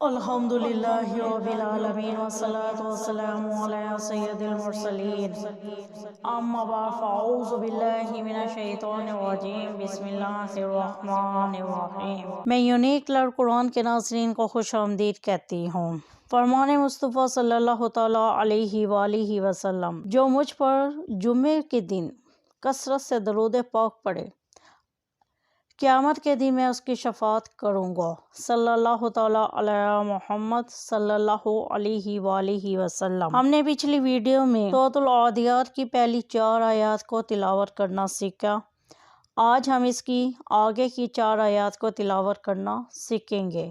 الحمدللہ رب العالمین والصلاة والسلام علی سید المرسلین اما بعد فاعوذ باللہ من الشیطان الرجیم بسم اللہ الرحمن الرحیم۔ میں یونیک لرن قرآن کے ناظرین کو خوش آمدید کہتی ہوں۔ فرمان مصطفیٰ صلی اللہ تعالی علیہ وآلہ وسلم، جو مجھ پر جمعے کے دن کثرت سے درود پاک پڑھے، قیامت کے دن میں اس کی شفاعت کروں گا۔ صلی اللہ تعالیٰ علی محمد صلی اللہ علیہ وآلہ وسلم۔ ہم نے پچھلی ویڈیو میں سورۃ العادیات کی پہلی 4 آیات کو تلاوت کرنا سیکھا۔ آج ہم اس کی آگے کی 4 آیات کو تلاوت کرنا سیکھیں گے۔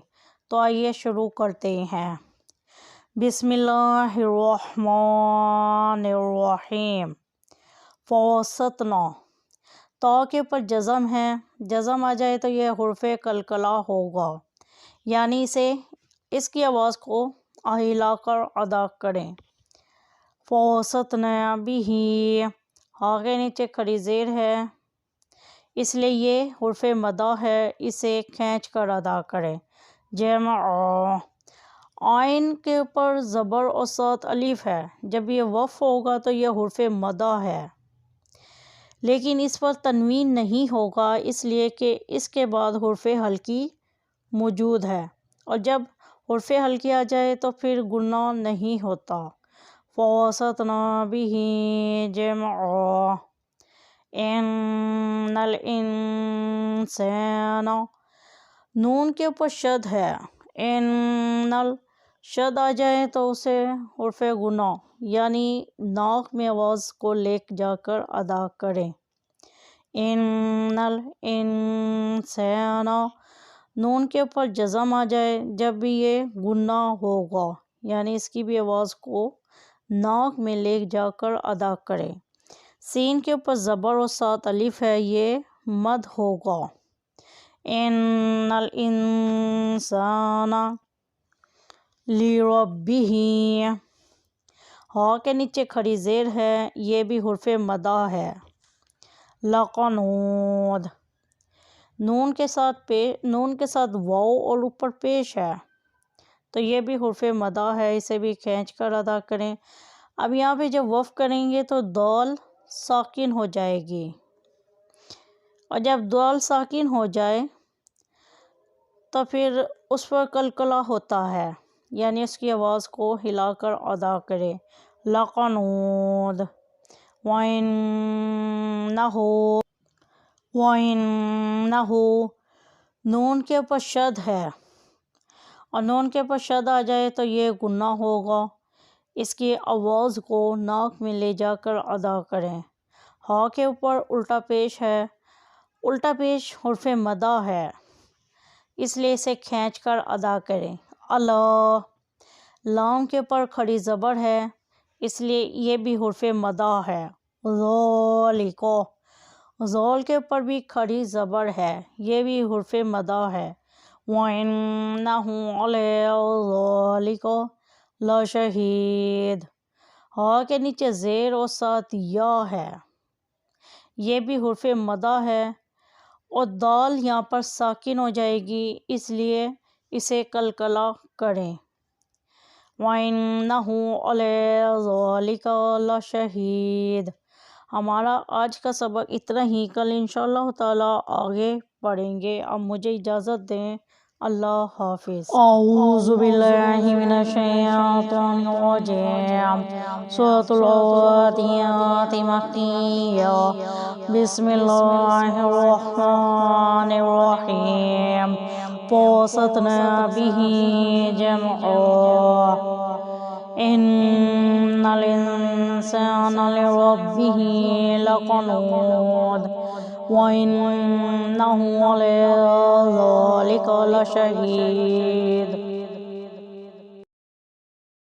تو آئیے شروع کرتے ہیں۔ بسم اللہ الرحمن الرحیم۔ فوسطنا، تا کے اوپر جزم ہے، جزم آ جائے تو یہ حرف قلقلہ ہوگا، یعنی اس کی آواز کو ہلا کر ادا کریں۔ فوسطنا بھی، ہا کے نیچے کھڑی زیر ہے، اس لیے یہ حرف مدہ ہے، اسے کھینچ کر ادا کریں۔ جمع، آئین کے اوپر زبر اور ساتھ الف ہے، جب یہ وقف ہوگا تو یہ حرف مدہ ہے، لیکن اس پر تنوین نہیں ہوگا، اس لیے کہ اس کے بعد حرف حلقی موجود ہے، اور جب حرف حلقی آ جائے تو پھر گناہ نہیں ہوتا۔ فوسطنا بھی جمع، ان الانسان، نون کے اوپر شد ہے، ان شد آ جائے تو اسے حرف گناہ یعنی ناک میں آواز کو لے جا کر ادا کریں۔ ان الانسان، نون کے اوپر جزم آ جائے جب بھی یہ گناہ ہوگا، یعنی اس کی بھی آواز کو ناک میں لے جا کر ادا کریں۔ سین کے اوپر زبر اور ساتھ الف ہے، یہ مد ہوگا۔ ان الانسان لربہ، ہا کے نیچے کھڑی زیر ہے، یہ بھی حرف مدہ ہے۔ لقنود، نون کے ساتھ واو اور اوپر پیش ہے، تو یہ بھی حرف مدہ ہے، اسے بھی کھینچ کر ادا کریں۔ اب یہاں پہ جب وقف کریں گے تو دال ساکن ہو جائے گی، اور جب دال ساکن ہو جائے تو پھر اس پر قلقلہ ہوتا ہے، یعنی اس کی آواز کو ہلا کر ادا کرے۔ لقنود، وَإِنَّهُ، نون کے اوپر شد ہے، اور نون کے اوپر شد آ جائے تو یہ گناہ ہوگا، اس کی آواز کو ناک میں لے جا کر ادا کریں۔ ہا کے اوپر الٹا پیش ہے، الٹا پیش حرف مدہ ہے، اس لیے اسے کھینچ کر ادا کریں۔ اللہ، لام کے اوپر کھڑی زبر ہے، اس لیے یہ بھی حرف مدہ ہے۔ ذالک، ذال کے اوپر بھی کھڑی زبر ہے، یہ بھی حرف مدہ ہے۔ وَإِنَّهُ عَلَىٰ ذَلِكَ لَشَهِيدٌ، ہا کے نیچے زیر اور ساتھ یا ہے، یہ بھی حرف مدہ ہے، اور دال یہاں پر ساکن ہو جائے گی، اس لیے اسے قلقلہ کریں۔ وَإِنَّهُ عَلَىٰ ذَلِكَ لَشَهِيدٌ۔ ہمارا آج کا سبق اتنا ہی، کل انشاءاللہ تعالی آگے پڑھیں گے۔ اب مجھے اجازت دیں، اللہ حافظ۔ اعوذ باللہ من الشیطان الرجیم۔ سورۃ العادیات مکیہ۔ بسم اللہ الرحمن الرحیم۔ فوسطنا به جمعا، ان الانسان لربہ لقنود، وَإِنَّهُ عَلَىٰ ذَلِكَ لَشَهِيدٌ۔